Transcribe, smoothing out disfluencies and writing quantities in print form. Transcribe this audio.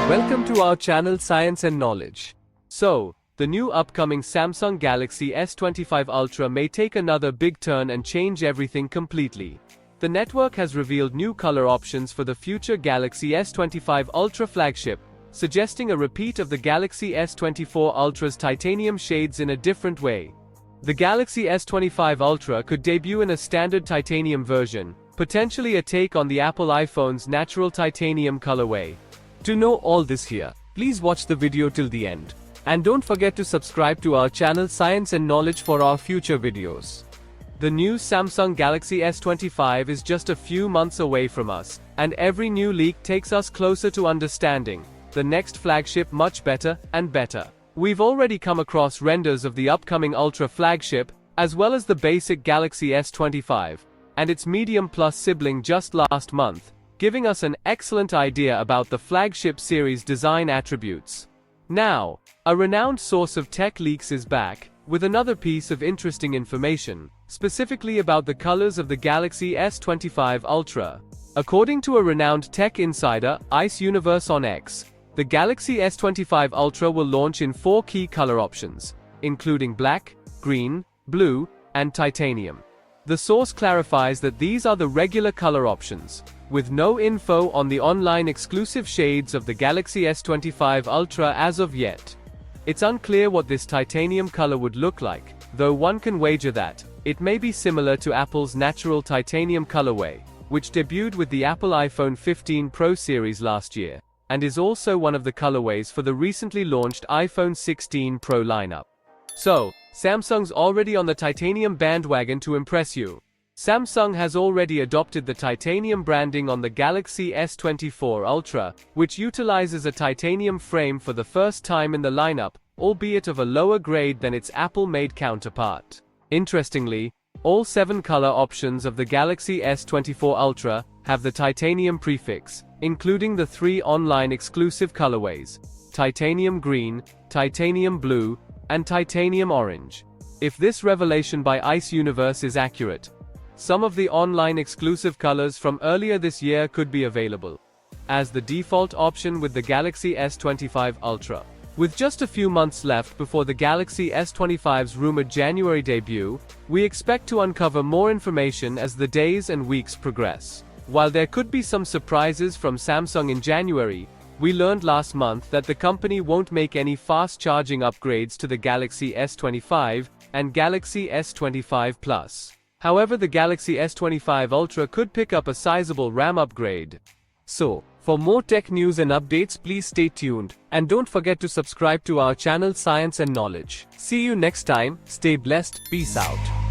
Welcome to our channel Science and Knowledge. So, the new upcoming Samsung Galaxy S25 Ultra may take another big turn and change everything completely. The network has revealed new color options for the future Galaxy S25 Ultra flagship, suggesting a repeat of the Galaxy S24 Ultra's titanium shades in a different way. The Galaxy S25 Ultra could debut in a standard titanium version, potentially a take on the Apple iPhone's natural titanium colorway. To know all this here, please watch the video till the end. And don't forget to subscribe to our channel Science and Knowledge for our future videos. The new Samsung Galaxy S25 is just a few months away from us, and every new leak takes us closer to understanding the next flagship much better and better. We've already come across renders of the upcoming Ultra flagship, as well as the basic Galaxy S25, and its medium plus sibling just last month, giving us an excellent idea about the flagship series' design attributes. Now, a renowned source of tech leaks is back, with another piece of interesting information, specifically about the colors of the Galaxy S25 Ultra. According to a renowned tech insider, Ice Universe on X, the Galaxy S25 Ultra will launch in 4 key color options, including black, green, blue, and titanium. The source clarifies that these are the regular color options, with no info on the online exclusive shades of the Galaxy S25 Ultra as of yet. It's unclear what this titanium color would look like, though one can wager that it may be similar to Apple's natural titanium colorway, which debuted with the Apple iPhone 15 Pro series last year, and is also one of the colorways for the recently launched iPhone 16 Pro lineup. So, Samsung's already on the titanium bandwagon to impress you. Samsung has already adopted the titanium branding on the Galaxy S24 Ultra, which utilizes a titanium frame for the first time in the lineup, albeit of a lower grade than its Apple-made counterpart. Interestingly, all 7 color options of the Galaxy S24 Ultra have the titanium prefix, including the 3 online exclusive colorways: titanium green, titanium blue, and titanium orange. If this revelation by Ice Universe is accurate, some of the online exclusive colors from earlier this year could be available as the default option with the Galaxy S25 Ultra. With just a few months left before the Galaxy S25's rumored January debut, we expect to uncover more information as the days and weeks progress. While there could be some surprises from Samsung in January, we learned last month that the company won't make any fast charging upgrades to the Galaxy S25 and Galaxy S25 Plus. However, the Galaxy S25 Ultra could pick up a sizable RAM upgrade. So, for more tech news and updates, please stay tuned, and don't forget to subscribe to our channel Science and Knowledge. See you next time, stay blessed, peace out.